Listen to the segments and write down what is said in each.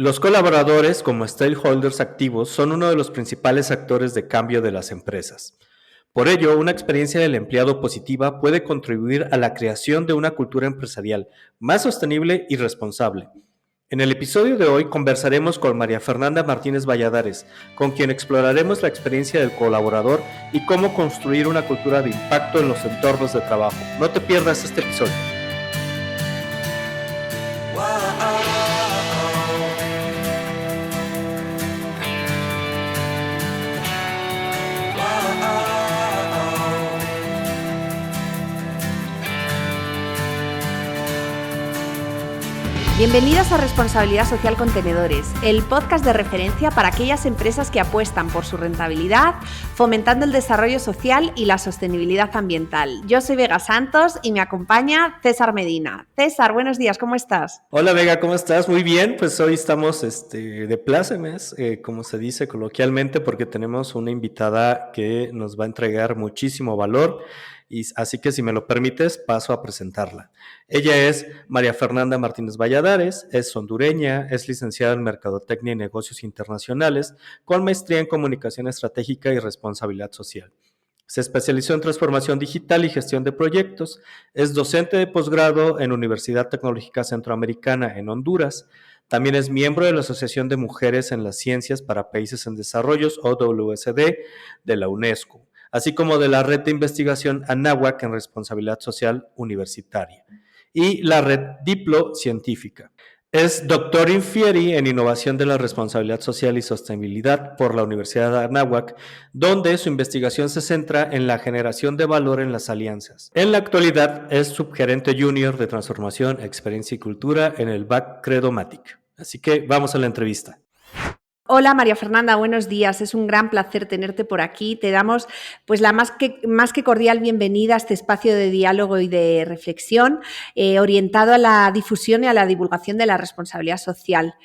Los colaboradores, como stakeholders activos, son uno de los principales actores de cambio de las empresas. Por ello, una experiencia del empleado positiva puede contribuir a la creación de una cultura empresarial más sostenible y responsable. En el episodio de hoy conversaremos con María Fernanda Martínez Valladares, con quien exploraremos la experiencia del colaborador y cómo construir una cultura de impacto en los entornos de trabajo. No te pierdas este episodio. Bienvenidos a Responsabilidad Social con Tenedores, el podcast de referencia para aquellas empresas que apuestan por su rentabilidad, fomentando el desarrollo social y la sostenibilidad ambiental. Yo soy Vega Santos y me acompaña César Medina. César, buenos días, ¿cómo estás? Hola Vega, ¿cómo estás? Muy bien, pues hoy estamos de plácemes, como se dice coloquialmente, porque tenemos una invitada que nos va a entregar muchísimo valor. Así que si me lo permites, paso a presentarla. Ella es María Fernanda Martínez Valladares, es hondureña, es licenciada en Mercadotecnia y Negocios Internacionales, con maestría en Comunicación Estratégica y Responsabilidad Social. Se especializó en transformación digital y gestión de proyectos, es docente de posgrado en Universidad Tecnológica Centroamericana en Honduras, también es miembro de la Asociación de Mujeres en las Ciencias para Países en Desarrollo, OWSD, de la UNESCO, así como de la Red de Investigación Anáhuac en Responsabilidad Social Universitaria y la Red Diplo Científica. Es doctor in fieri en Innovación de la Responsabilidad Social y Sostenibilidad por la Universidad de Anáhuac, donde su investigación se centra en la generación de valor en las alianzas. En la actualidad es subgerente junior de Transformación, Experiencia y Cultura en el BAC Credomatic. Así que vamos a la entrevista. Hola María Fernanda, buenos días. Es un gran placer tenerte por aquí. Te damos pues la más que cordial bienvenida a este espacio de diálogo y de reflexión orientado a la difusión y a la divulgación de la responsabilidad social.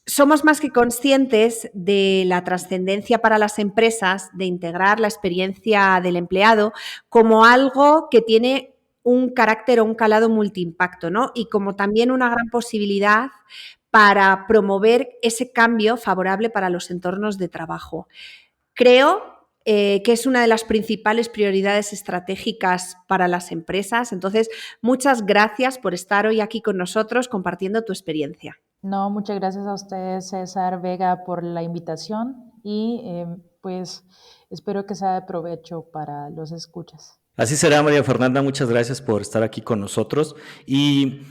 Somos más que conscientes de la trascendencia para las empresas de integrar la experiencia del empleado como algo que tiene un carácter o un calado multiimpacto, ¿no? Y como también una gran posibilidad para promover ese cambio favorable para los entornos de trabajo. Creo que es una de las principales prioridades estratégicas para las empresas. Entonces, muchas gracias por estar hoy aquí con nosotros compartiendo tu experiencia. No, muchas gracias a usted, César Vega, por la invitación y pues espero que sea de provecho para los escuchas. Así será, María Fernanda, muchas gracias por estar aquí con nosotros y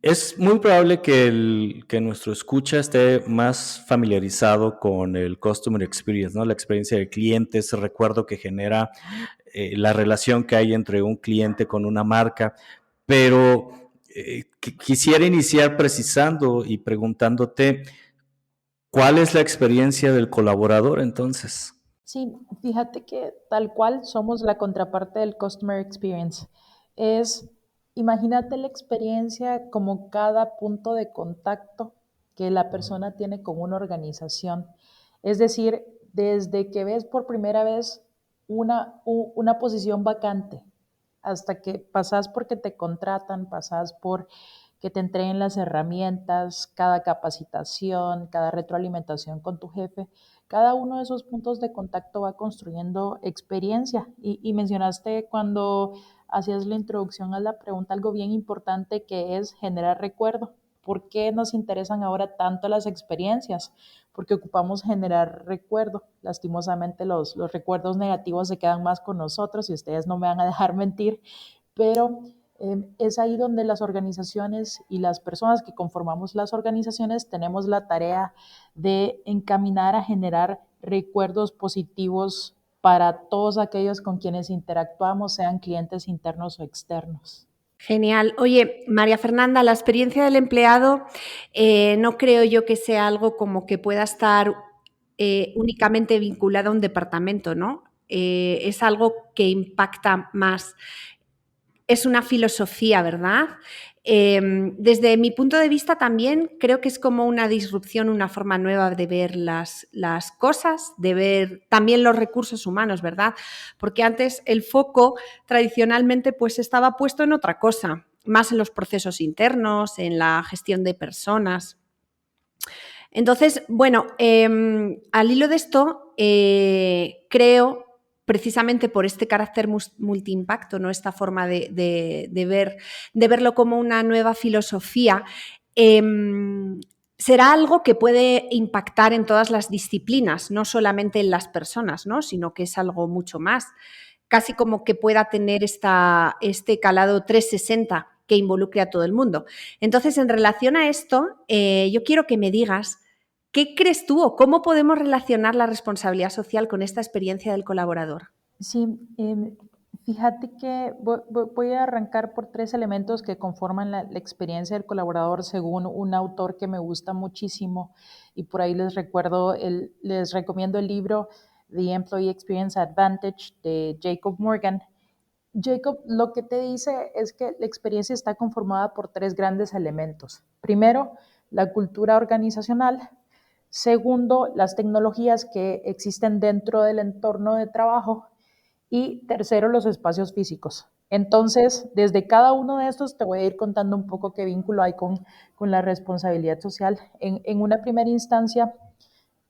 es muy probable que nuestro escucha esté más familiarizado con el Customer Experience, ¿no? La experiencia del cliente, ese recuerdo que genera la relación que hay entre un cliente con una marca, pero quisiera iniciar precisando y preguntándote, ¿cuál es la experiencia del colaborador entonces? Sí, fíjate que tal cual somos la contraparte del Customer Experience. Imagínate la experiencia como cada punto de contacto que la persona tiene con una organización. Es decir, desde que ves por primera vez una posición vacante, hasta que pasas porque te contratan, pasas por que te entreguen las herramientas, cada capacitación, cada retroalimentación con tu jefe. Cada uno de esos puntos de contacto va construyendo experiencia. Y mencionaste cuando hacías la introducción a la pregunta algo bien importante que es generar recuerdo. ¿Por qué nos interesan ahora tanto las experiencias? Porque ocupamos generar recuerdo. Lastimosamente los recuerdos negativos se quedan más con nosotros y ustedes no me van a dejar mentir, pero es ahí donde las organizaciones y las personas que conformamos las organizaciones tenemos la tarea de encaminar a generar recuerdos positivos para todos aquellos con quienes interactuamos, sean clientes internos o externos. Genial. Oye, María Fernanda, la experiencia del empleado no creo yo que sea algo como que pueda estar únicamente vinculado a un departamento, ¿no? Es algo que impacta más. Es una filosofía, ¿verdad? Desde mi punto de vista también creo que es como una disrupción, una forma nueva de ver las cosas, de ver también los recursos humanos, ¿verdad? Porque antes el foco tradicionalmente pues estaba puesto en otra cosa, más en los procesos internos, en la gestión de personas. Entonces, bueno, al hilo de esto, creo, precisamente por este carácter multiimpacto, ¿no? Esta forma de verlo como una nueva filosofía, será algo que puede impactar en todas las disciplinas, no solamente en las personas, ¿no? Sino que es algo mucho más, casi como que pueda tener este calado 360 que involucre a todo el mundo. Entonces, en relación a esto, yo quiero que me digas, ¿qué crees tú o cómo podemos relacionar la responsabilidad social con esta experiencia del colaborador? Sí, fíjate que voy a arrancar por 3 elementos que conforman la experiencia del colaborador según un autor que me gusta muchísimo, y por ahí les recomiendo el libro The Employee Experience Advantage de Jacob Morgan. Jacob lo que te dice es que la experiencia está conformada por 3 grandes elementos. Primero, la cultura organizacional. Segundo, las tecnologías que existen dentro del entorno de trabajo. Y tercero, los espacios físicos. Entonces, desde cada uno de estos te voy a ir contando un poco qué vínculo hay con la responsabilidad social. En una primera instancia,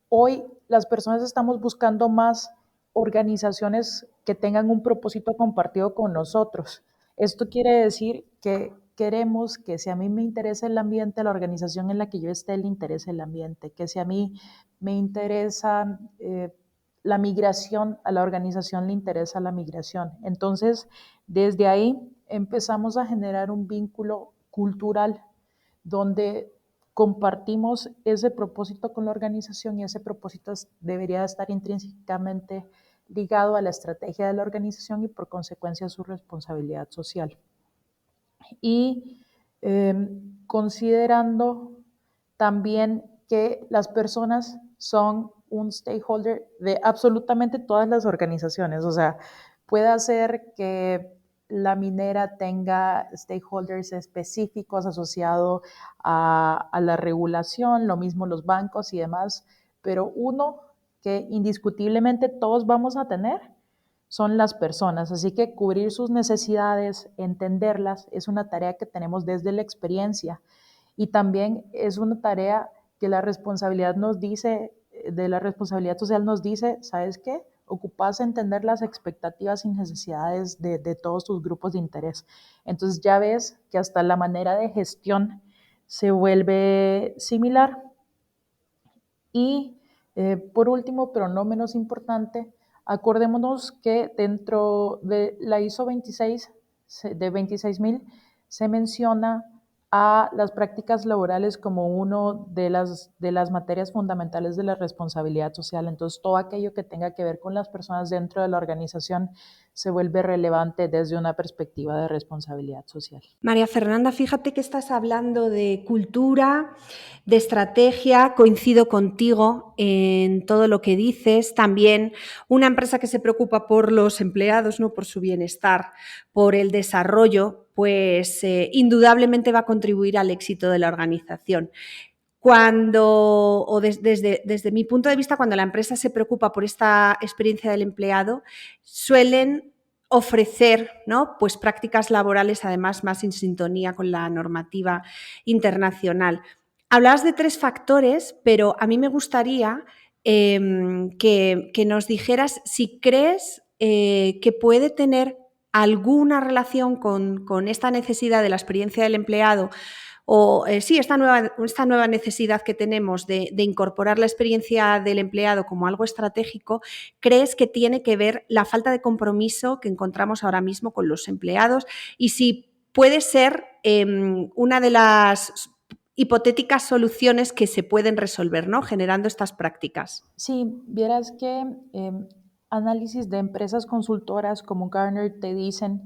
hoy las personas estamos buscando más organizaciones que tengan un propósito compartido con nosotros. Esto quiere decir que queremos que si a mí me interesa el ambiente, la organización en la que yo esté le interese el ambiente, que si a mí me interesa la migración, a la organización le interesa la migración. Entonces, desde ahí empezamos a generar un vínculo cultural donde compartimos ese propósito con la organización, y ese propósito debería estar intrínsecamente ligado a la estrategia de la organización y por consecuencia a su responsabilidad social. Y considerando también que las personas son un stakeholder de absolutamente todas las organizaciones. O sea, puede ser que la minera tenga stakeholders específicos asociados a la regulación, lo mismo los bancos y demás, pero uno que indiscutiblemente todos vamos a tener son las personas. Así que cubrir sus necesidades, entenderlas, es una tarea que tenemos desde la experiencia, y también es una tarea que la responsabilidad nos dice, de la responsabilidad social nos dice, ¿sabes qué? Ocupas entender las expectativas y necesidades de todos tus grupos de interés. Entonces ya ves que hasta la manera de gestión se vuelve similar. Y por último, pero no menos importante, acordémonos que dentro de la ISO 26, de 26.000, se menciona a las prácticas laborales como uno de las materias fundamentales de la responsabilidad social. Entonces, todo aquello que tenga que ver con las personas dentro de la organización se vuelve relevante desde una perspectiva de responsabilidad social. María Fernanda, fíjate que estás hablando de cultura, de estrategia, coincido contigo en todo lo que dices. También una empresa que se preocupa por los empleados, ¿no? Por su bienestar, por el desarrollo, pues indudablemente va a contribuir al éxito de la organización. Desde mi punto de vista, cuando la empresa se preocupa por esta experiencia del empleado, suelen ofrecer, ¿no? Pues prácticas laborales además más en sintonía con la normativa internacional. Hablabas de 3 factores, pero a mí me gustaría que nos dijeras si crees que puede tener alguna relación con esta necesidad de la experiencia del empleado, o sí, esta nueva necesidad que tenemos de incorporar la experiencia del empleado como algo estratégico. ¿Crees que tiene que ver la falta de compromiso que encontramos ahora mismo con los empleados? Y si puede ser una de las hipotéticas soluciones que se pueden resolver, ¿no? Generando estas prácticas. Sí, vieras que análisis de empresas consultoras como Gartner te dicen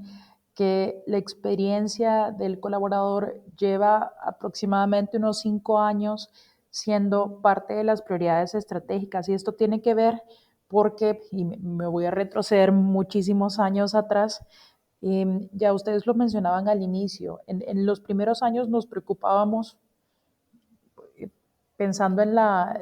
que la experiencia del colaborador lleva aproximadamente unos 5 años siendo parte de las prioridades estratégicas. Y esto tiene que ver porque, y me voy a retroceder muchísimos años atrás, ya ustedes lo mencionaban al inicio, en los primeros años nos preocupábamos pensando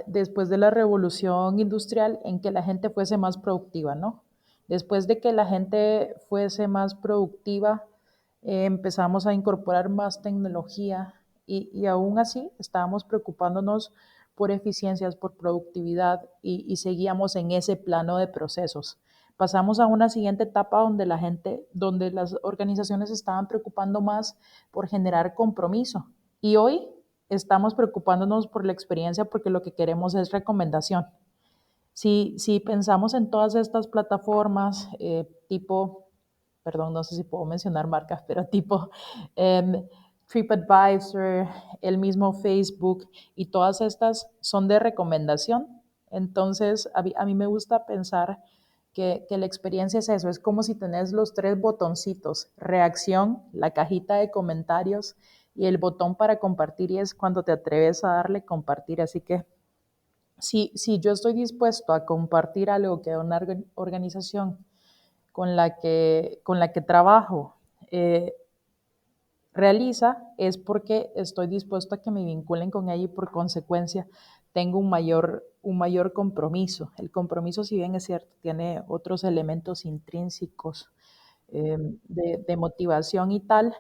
después de la revolución industrial, en que la gente fuese más productiva, ¿no? Después de que la gente fuese más productiva, empezamos a incorporar más tecnología, y aún así estábamos preocupándonos por eficiencias, por productividad y seguíamos en ese plano de procesos. Pasamos a una siguiente etapa donde las organizaciones estaban preocupando más por generar compromiso. Y hoy estamos preocupándonos por la experiencia porque lo que queremos es recomendación. Si pensamos en todas estas plataformas, tipo, perdón, no sé si puedo mencionar marcas, pero tipo TripAdvisor, el mismo Facebook, y todas estas son de recomendación. Entonces, a mí me gusta pensar que la experiencia es eso, es como si tenés los tres botoncitos: reacción, la cajita de comentarios y el botón para compartir, y es cuando te atreves a darle compartir. Así que si yo estoy dispuesto a compartir algo que una organización con la que trabajo eh, realiza, es porque estoy dispuesto a que me vinculen con ella y por consecuencia tengo un mayor compromiso. El compromiso, si bien es cierto, tiene otros elementos intrínsecos de motivación y tal,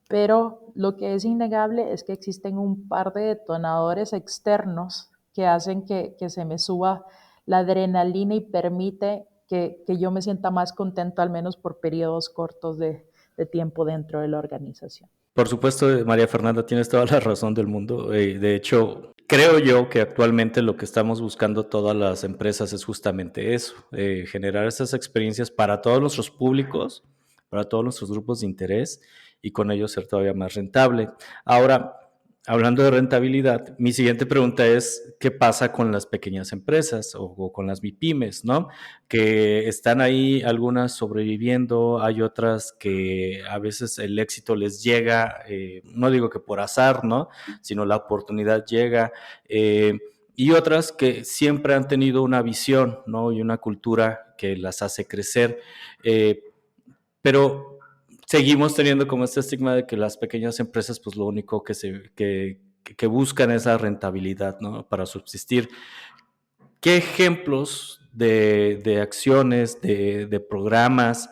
pero lo que es innegable es que existen un par de detonadores externos que hacen que se me suba la adrenalina y permite que yo me sienta más contento, al menos por periodos cortos de tiempo dentro de la organización. Por supuesto, María Fernanda, tienes toda la razón del mundo. De hecho, creo yo que actualmente lo que estamos buscando todas las empresas es justamente eso, generar esas experiencias para todos nuestros públicos, para todos nuestros grupos de interés y con ello ser todavía más rentable. Ahora, hablando de rentabilidad, mi siguiente pregunta es, ¿qué pasa con las pequeñas empresas o con las MIPYMES, ¿no? Que están ahí, algunas sobreviviendo, hay otras que a veces el éxito les llega, no digo que por azar, ¿no? Sino la oportunidad llega, y otras que siempre han tenido una visión, ¿no? Y una cultura que las hace crecer, pero seguimos teniendo como este estigma de que las pequeñas empresas, pues lo único que buscan es la rentabilidad, ¿no? Para subsistir. ¿Qué ejemplos de acciones, de programas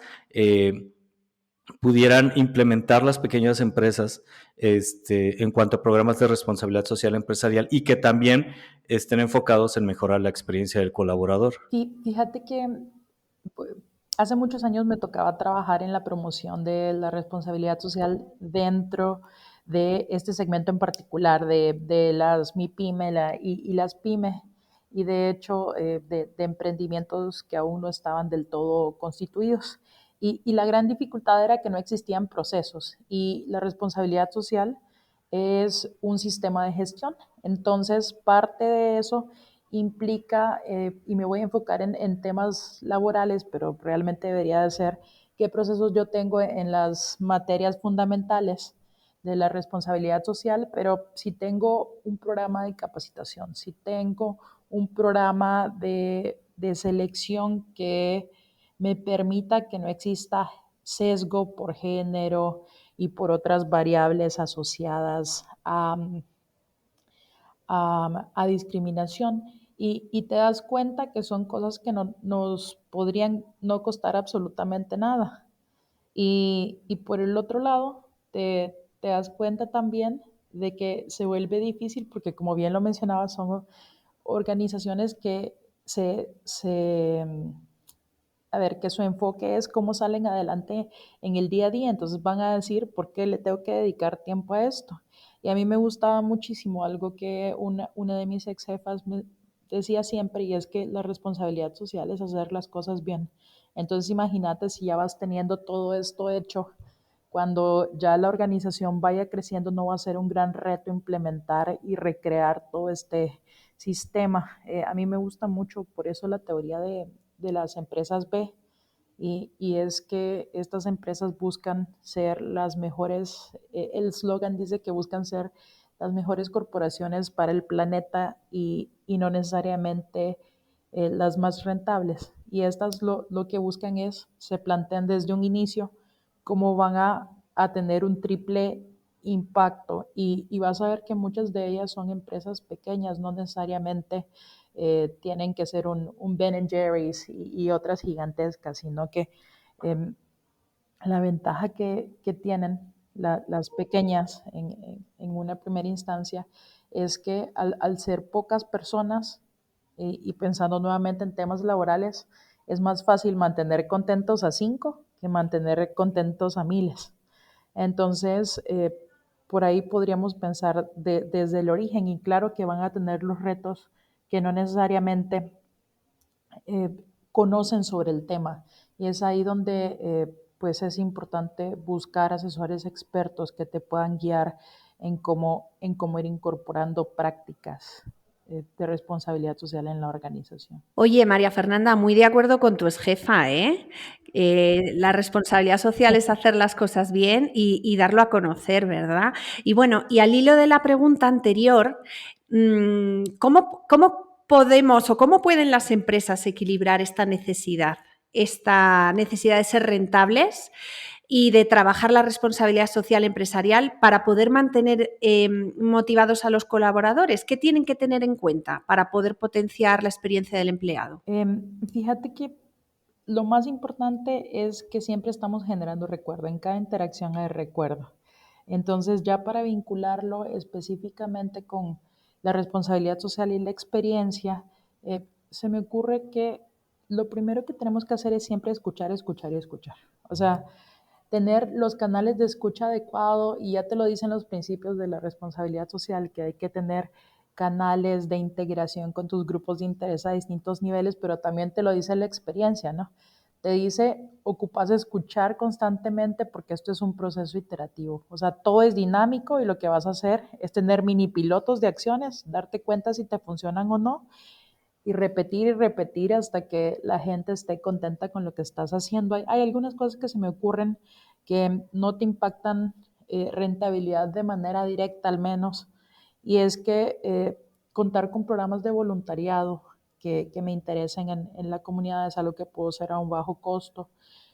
pudieran implementar las pequeñas empresas en cuanto a programas de responsabilidad social empresarial y que también estén enfocados en mejorar la experiencia del colaborador? Sí, fíjate que pues, hace muchos años me tocaba trabajar en la promoción de la responsabilidad social dentro de este segmento en particular de las MIPYME y las PYME, y de hecho de emprendimientos que aún no estaban del todo constituidos. Y la gran dificultad era que no existían procesos, y la responsabilidad social es un sistema de gestión. Entonces, parte de eso implica, y me voy a enfocar en temas laborales, pero realmente debería de ser qué procesos yo tengo en las materias fundamentales de la responsabilidad social, pero si tengo un programa de capacitación, si tengo un programa de selección que me permita que no exista sesgo por género y por otras variables asociadas a discriminación, y te das cuenta que son cosas que nos podrían no costar absolutamente nada. Y por el otro lado, te das cuenta también de que se vuelve difícil porque, como bien lo mencionaba, son organizaciones que a ver, que su enfoque es cómo salen adelante en el día a día. Entonces van a decir, ¿por qué le tengo que dedicar tiempo a esto? Y a mí me gustaba muchísimo algo que una de mis ex jefas me decía siempre, y es que la responsabilidad social es hacer las cosas bien. Entonces imagínate si ya vas teniendo todo esto hecho, cuando ya la organización vaya creciendo, no va a ser un gran reto implementar y recrear todo este sistema. A mí me gusta mucho por eso la teoría de las empresas B, y es que estas empresas buscan ser las mejores, el eslogan dice que buscan ser las mejores corporaciones para el planeta, y no necesariamente las más rentables. Y estas lo que buscan es, se plantean desde un inicio cómo van a tener un triple impacto, y vas a ver que muchas de ellas son empresas pequeñas, no necesariamente tienen que ser un Ben Jerry's y otras gigantescas, sino que la ventaja que tienen las pequeñas en una primera instancia, es que al ser pocas personas y pensando nuevamente en temas laborales, es más fácil mantener contentos a 5 que mantener contentos a miles. Entonces, por ahí podríamos pensar desde el origen y claro que van a tener los retos que no necesariamente eh, conocen sobre el tema. Y es ahí donde pues es importante buscar asesores expertos que te puedan guiar en cómo ir incorporando prácticas de responsabilidad social en la organización. Oye, María Fernanda, muy de acuerdo con tu exjefa, ¿eh? La responsabilidad social es hacer las cosas bien y darlo a conocer, ¿verdad? Y bueno, y al hilo de la pregunta anterior, ¿cómo podemos o cómo pueden las empresas equilibrar esta necesidad de ser rentables y de trabajar la responsabilidad social empresarial para poder mantener motivados a los colaboradores? ¿Qué tienen que tener en cuenta para poder potenciar la experiencia del empleado? Fíjate que lo más importante es que siempre estamos generando recuerdo, en cada interacción hay recuerdo. Entonces, ya para vincularlo específicamente con la responsabilidad social y la experiencia, se me ocurre que lo primero que tenemos que hacer es siempre escuchar, escuchar y escuchar. O sea, tener los canales de escucha adecuado y ya te lo dicen los principios de la responsabilidad social, que hay que tener canales de integración con tus grupos de interés a distintos niveles, pero también te lo dice la experiencia, ¿no? Te dice, ocupas escuchar constantemente porque esto es un proceso iterativo. O sea, todo es dinámico y lo que vas a hacer es tener mini pilotos de acciones, darte cuenta si te funcionan o no y repetir hasta que la gente esté contenta con lo que estás haciendo. Hay algunas cosas que se me ocurren que no te impactan rentabilidad de manera directa al menos, y es que contar con programas de voluntariado que me interesen en la comunidad es algo que puedo hacer a un bajo costo,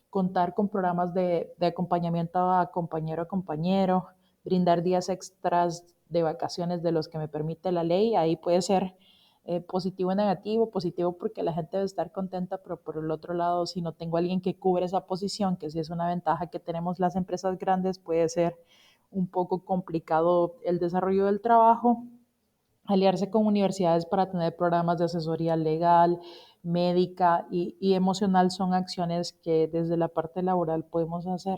contar con programas de acompañamiento a compañero, brindar días extras de vacaciones de los que me permite la ley, ahí puede ser positivo o negativo, positivo porque la gente debe estar contenta, pero por el otro lado, si no tengo a alguien que cubre esa posición, que sí es una ventaja que tenemos las empresas grandes, puede ser un poco complicado el desarrollo del trabajo. Aliarse con universidades para tener programas de asesoría legal, médica y emocional son acciones que desde la parte laboral podemos hacer.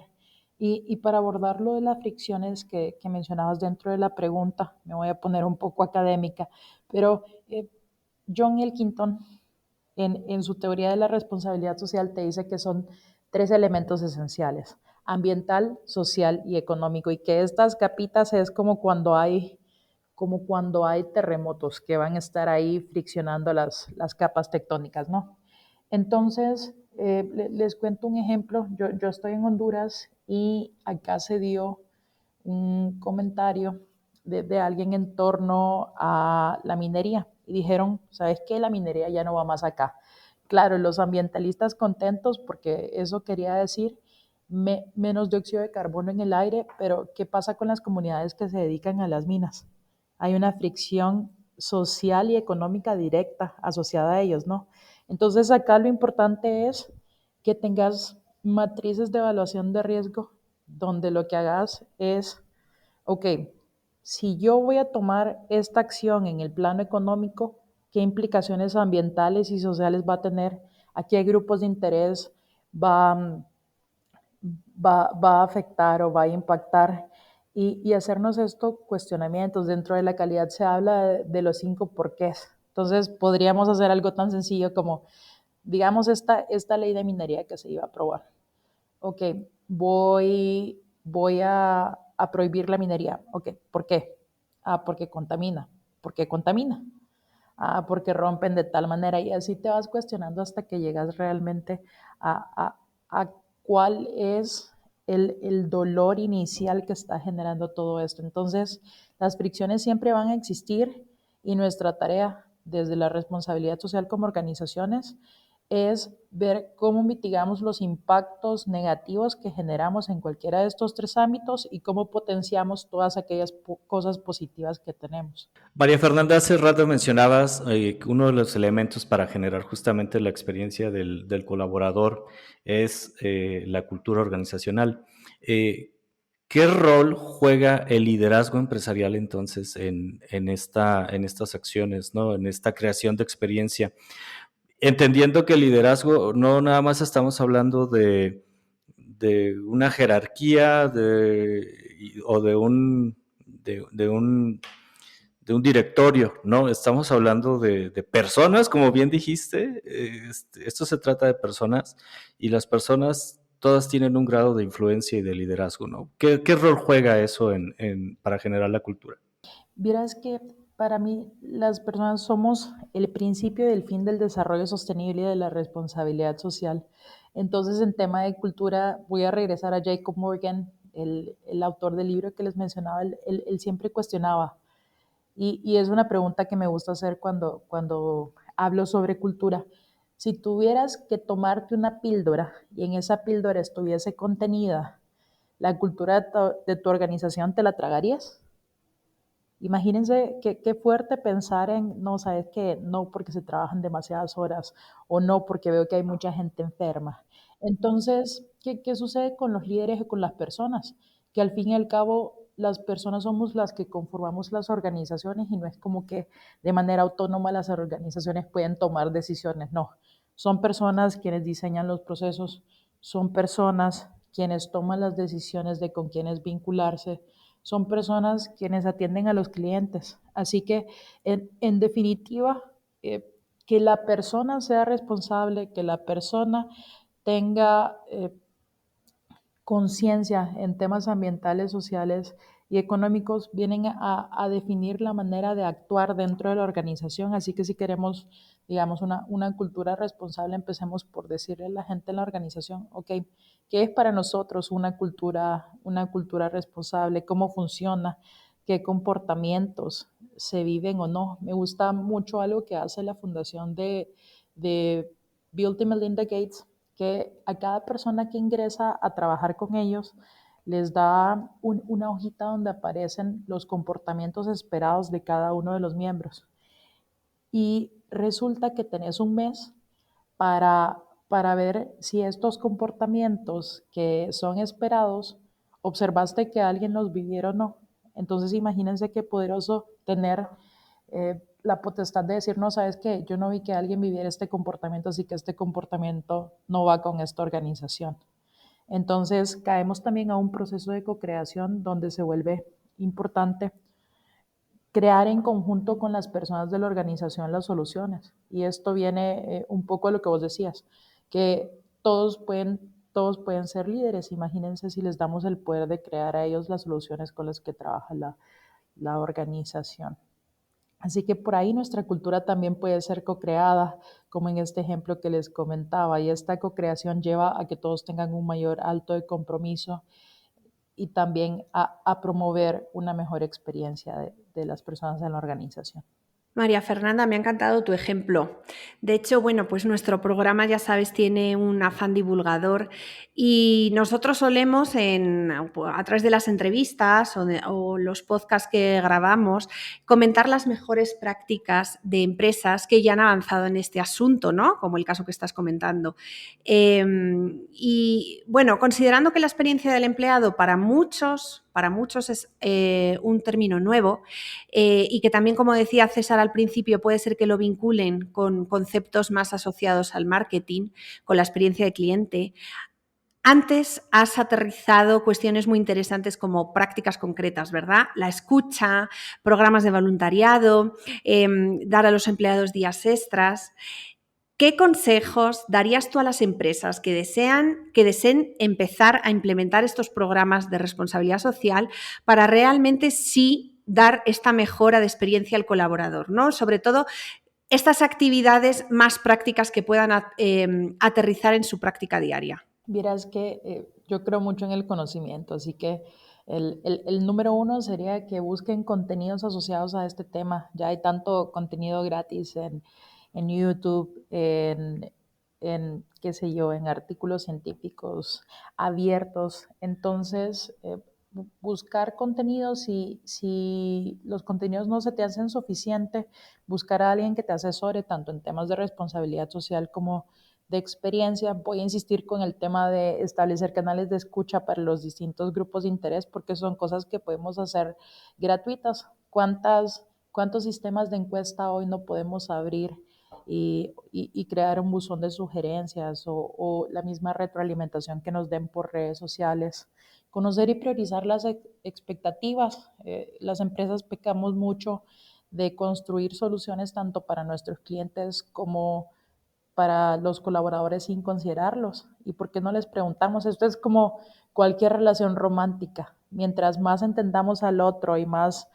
Y para abordar lo de las fricciones que mencionabas dentro de la pregunta, me voy a poner un poco académica, pero John Elkington, en su teoría de la responsabilidad social, te dice que son 3 elementos esenciales: ambiental, social y económico, y que estas capitas es como cuando hay terremotos que van a estar ahí friccionando las capas tectónicas, ¿no? Entonces, les cuento un ejemplo. Yo estoy en Honduras y acá se dio un comentario de alguien en torno a la minería y dijeron, ¿sabes qué? La minería ya no va más acá. Claro, los ambientalistas contentos porque eso quería decir menos dióxido de carbono en el aire, pero ¿qué pasa con las comunidades que se dedican a las minas? Hay una fricción social y económica directa asociada a ellos, ¿no? Entonces acá lo importante es que tengas matrices de evaluación de riesgo donde lo que hagas es, ok, si yo voy a tomar esta acción en el plano económico, ¿qué implicaciones ambientales y sociales va a tener? ¿A qué grupos de interés va, va a afectar o va a impactar? Y hacernos estos cuestionamientos. Dentro de la calidad se habla de los 5 porqués. Entonces, podríamos hacer algo tan sencillo como, digamos, esta ley de minería que se iba a aprobar. Ok, voy a prohibir la minería. Ok, ¿por qué? Ah, porque contamina. ¿Por qué contamina? Ah, porque rompen de tal manera y así te vas cuestionando hasta que llegas realmente a cuál es el dolor inicial que está generando todo esto. Entonces, las fricciones siempre van a existir y nuestra tarea desde la responsabilidad social como organizaciones es ver cómo mitigamos los impactos negativos que generamos en cualquiera de estos 3 ámbitos y cómo potenciamos todas aquellas cosas positivas que tenemos. María Fernanda, hace rato mencionabas que uno de los elementos para generar justamente la experiencia del colaborador es la cultura organizacional. Eh, ¿Qué rol juega el liderazgo empresarial entonces en estas acciones, ¿no? En esta creación de experiencia? Entendiendo que el liderazgo no nada más estamos hablando de una jerarquía o de un directorio, ¿no? Estamos hablando de personas, como bien dijiste, esto se trata de personas y las personas todas tienen un grado de influencia y de liderazgo, ¿no? ¿Qué rol juega eso para generar la cultura? Vieras que para mí las personas somos el principio y el fin del desarrollo sostenible y de la responsabilidad social. Entonces, en tema de cultura, voy a regresar a Jacob Morgan, el autor del libro que les mencionaba. Él siempre cuestionaba, y es una pregunta que me gusta hacer cuando hablo sobre cultura. Si tuvieras que tomarte una píldora y en esa píldora estuviese contenida la cultura de tu organización, ¿te la tragarías? Imagínense qué fuerte pensar en, no, sabes que no porque se trabajan demasiadas horas o no porque veo que hay mucha gente enferma. Entonces, ¿qué sucede con los líderes y con las personas? Que al fin y al cabo las personas somos las que conformamos las organizaciones y no es como que de manera autónoma las organizaciones pueden tomar decisiones, no. Son personas quienes diseñan los procesos, son personas quienes toman las decisiones de con quiénes vincularse, son personas quienes atienden a los clientes. Así que, en definitiva, que la persona sea responsable, que la persona tenga conciencia en temas ambientales, sociales y económicos, vienen a definir la manera de actuar dentro de la organización. Así que si queremos, digamos, una cultura responsable, empecemos por decirle a la gente en la organización, ok, ¿qué es para nosotros una cultura responsable? ¿Cómo funciona? ¿Qué comportamientos se viven o no? Me gusta mucho algo que hace la fundación de Bill y Melinda Gates, que a cada persona que ingresa a trabajar con ellos les da una hojita donde aparecen los comportamientos esperados de cada uno de los miembros. Y resulta que tenés un mes para ver si estos comportamientos que son esperados, observaste que alguien los viviera o no. Entonces imagínense qué poderoso tener la potestad de decir, no, sabes que yo no vi que alguien viviera este comportamiento, así que este comportamiento no va con esta organización. Entonces caemos también a un proceso de co-creación donde se vuelve importante crear en conjunto con las personas de la organización las soluciones. Y esto viene un poco de lo que vos decías, que todos pueden ser líderes. Imagínense si les damos el poder de crear a ellos las soluciones con las que trabaja la organización. Así que por ahí nuestra cultura también puede ser co-creada, como en este ejemplo que les comentaba, y esta co-creación lleva a que todos tengan un mayor alto de compromiso y también a promover una mejor experiencia de las personas en la organización. María Fernanda, me ha encantado tu ejemplo. De hecho, bueno, pues nuestro programa, ya sabes, tiene un afán divulgador y nosotros solemos, a través de las entrevistas o los podcasts que grabamos, comentar las mejores prácticas de empresas que ya han avanzado en este asunto, ¿no? Como el caso que estás comentando. Y bueno, considerando que la experiencia del empleado para muchos es un término nuevo, y que también, como decía César al principio, puede ser que lo vinculen con conceptos más asociados al marketing, con la experiencia de cliente. Antes has aterrizado cuestiones muy interesantes como prácticas concretas, ¿verdad? La escucha, programas de voluntariado, dar a los empleados días extras. ¿Qué consejos darías tú a las empresas que deseen empezar a implementar estos programas de responsabilidad social para realmente sí dar esta mejora de experiencia al colaborador, ¿no? Sobre todo estas actividades más prácticas que puedan aterrizar en su práctica diaria. Vieras que yo creo mucho en el conocimiento, así que el número uno sería que busquen contenidos asociados a este tema. Ya hay tanto contenido gratis en YouTube, qué sé yo, en artículos científicos abiertos. Entonces, buscar contenidos, si los contenidos no se te hacen suficiente, buscar a alguien que te asesore tanto en temas de responsabilidad social como de experiencia. Voy a insistir con el tema de establecer canales de escucha para los distintos grupos de interés, porque son cosas que podemos hacer gratuitas. ¿Cuántos sistemas de encuesta hoy no podemos abrir y crear un buzón de sugerencias o la misma retroalimentación que nos den por redes sociales? Conocer y priorizar las expectativas. Las empresas pecamos mucho de construir soluciones tanto para nuestros clientes como para los colaboradores sin considerarlos. ¿Y por qué no les preguntamos? Esto es como cualquier relación romántica. Mientras más entendamos al otro y más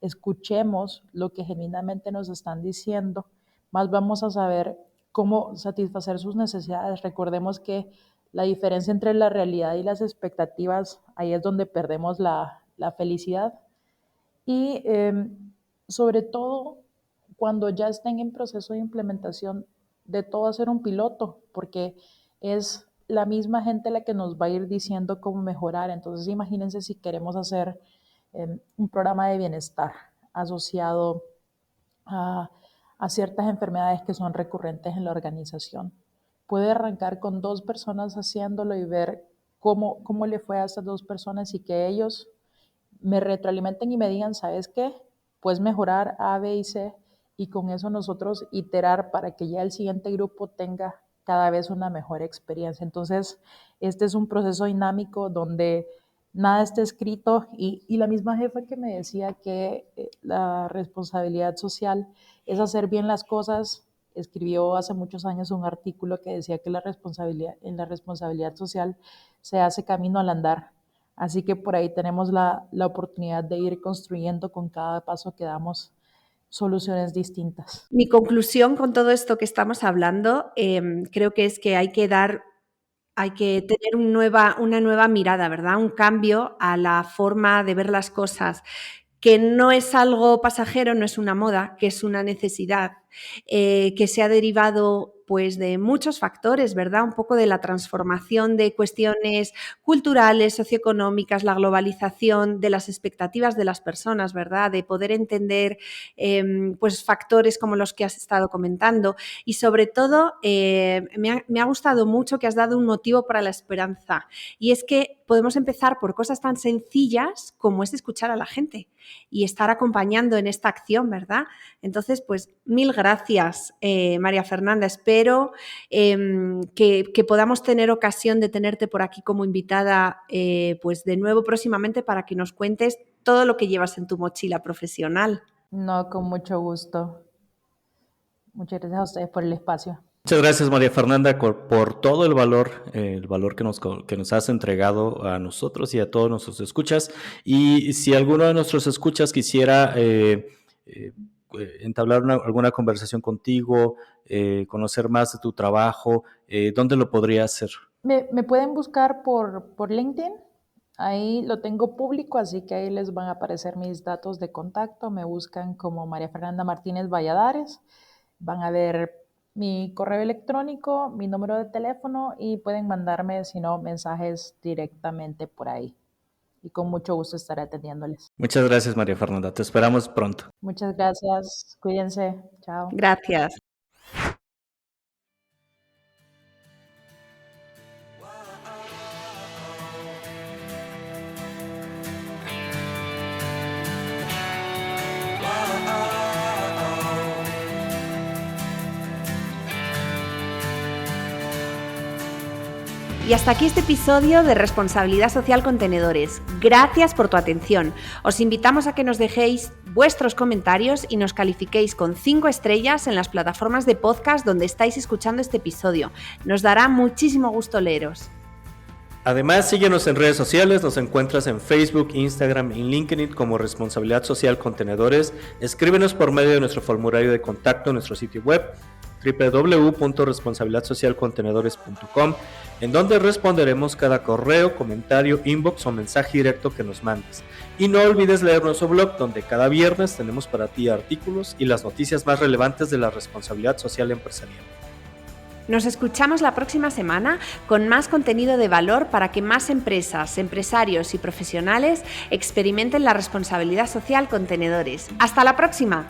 escuchemos lo que genuinamente nos están diciendo, más vamos a saber cómo satisfacer sus necesidades. Recordemos que la diferencia entre la realidad y las expectativas, ahí es donde perdemos la felicidad. Y sobre todo, cuando ya estén en proceso de implementación, de todo hacer un piloto, porque es la misma gente la que nos va a ir diciendo cómo mejorar. Entonces, imagínense si queremos hacer un programa de bienestar asociado a ciertas enfermedades que son recurrentes en la organización. Puede arrancar con 2 personas haciéndolo y ver cómo le fue a esas 2 personas y que ellos me retroalimenten y me digan, ¿sabes qué? Puedes mejorar A, B y C, y con eso nosotros iterar para que ya el siguiente grupo tenga cada vez una mejor experiencia. Entonces, este es un proceso dinámico donde nada está escrito y la misma jefa que me decía que la responsabilidad social es hacer bien las cosas, escribió hace muchos años un artículo que decía que en la responsabilidad social se hace camino al andar. Así que por ahí tenemos la oportunidad de ir construyendo con cada paso que damos soluciones distintas. Mi conclusión con todo esto que estamos hablando, creo que es que hay que tener una nueva mirada, ¿verdad? Un cambio a la forma de ver las cosas, que no es algo pasajero, no es una moda, que es una necesidad, que se ha derivado pues de muchos factores, ¿verdad? Un poco de la transformación de cuestiones culturales, socioeconómicas, la globalización, de las expectativas de las personas, ¿verdad? De poder entender pues factores como los que has estado comentando y sobre todo me ha gustado mucho que has dado un motivo para la esperanza y es que podemos empezar por cosas tan sencillas como es escuchar a la gente y estar acompañando en esta acción, ¿verdad? Entonces, pues mil gracias, María Fernanda. Espero que podamos tener ocasión de tenerte por aquí como invitada pues de nuevo próximamente para que nos cuentes todo lo que llevas en tu mochila profesional. No, con mucho gusto. Muchas gracias a ustedes por el espacio. Muchas gracias, María Fernanda, por todo el valor que nos has entregado a nosotros y a todos nuestros escuchas. Y si alguno de nuestros escuchas quisiera entablar alguna conversación contigo, conocer más de tu trabajo, ¿dónde lo podría hacer? Me pueden buscar por LinkedIn. Ahí lo tengo público, así que ahí les van a aparecer mis datos de contacto. Me buscan como María Fernanda Martínez Valladares. Van a ver mi correo electrónico, mi número de teléfono y pueden mandarme, si no, mensajes directamente por ahí. Y con mucho gusto estaré atendiéndoles. Muchas gracias, María Fernanda. Te esperamos pronto. Muchas gracias. Cuídense. Chao. Gracias. Y hasta aquí este episodio de Responsabilidad Social Contenedores. Gracias por tu atención. Os invitamos a que nos dejéis vuestros comentarios y nos califiquéis con 5 estrellas en las plataformas de podcast donde estáis escuchando este episodio. Nos dará muchísimo gusto leeros. Además, síguenos en redes sociales, nos encuentras en Facebook, Instagram y LinkedIn como Responsabilidad Social Contenedores. Escríbenos por medio de nuestro formulario de contacto en nuestro sitio web www.responsabilidadsocialcontenedores.com, en donde responderemos cada correo, comentario, inbox o mensaje directo que nos mandes. Y no olvides leer nuestro blog, donde cada viernes tenemos para ti artículos y las noticias más relevantes de la responsabilidad social empresarial. Nos escuchamos la próxima semana con más contenido de valor para que más empresas, empresarios y profesionales experimenten la responsabilidad social contenedores. ¡Hasta la próxima!